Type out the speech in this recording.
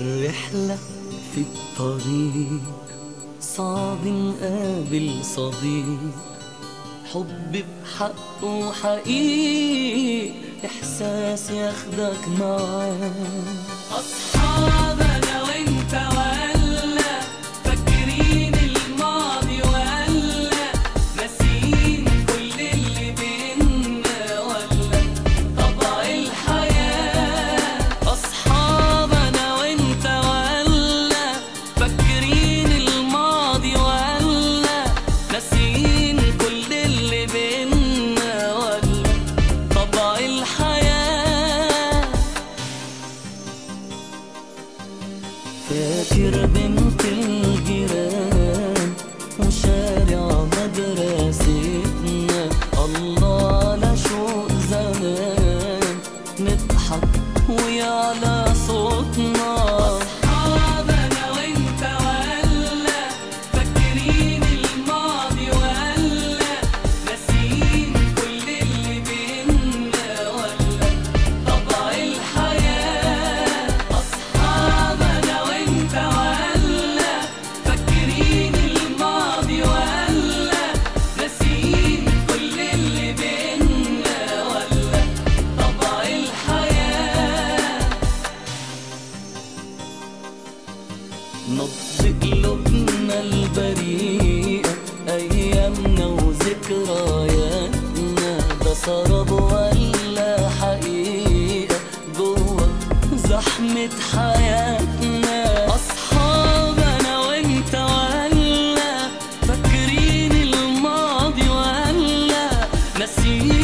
الرحلة في الطريق صعب نقابل صديق، حب بحقه حقيقي، إحساس ياخدك معاه. أصحاب أنا وإنت ولا فاكرين الماضي ولا ناسيين كل اللي بينا ولا طبع الحياة. أصحاب أنا وإنت ولا فاكرين الماضي ولا ناسيين كل اللي بينا ولا طبع الحياة. فاكر بنت الجيران وشارع مدرستنا، الله على شوق زمان نضحك ويعلى صوتنا. أصحاب أنا وإنت ولا فاكرين الماضي ولا ناسيين كل اللي بينا ولا طبع الحياة. أصحاب أنا وإنت ولا فاكرين الماضي ولا ناسيين كل اللي بينا ولا طبع الحياة. نبض قلوبنا البريئة أيامنا وذكرياتنا، ده سراب ولا حقيقة جوه زحمة حياتنا. أصحاب أنا وإنت ولا فاكرين الماضي ولا ناسيين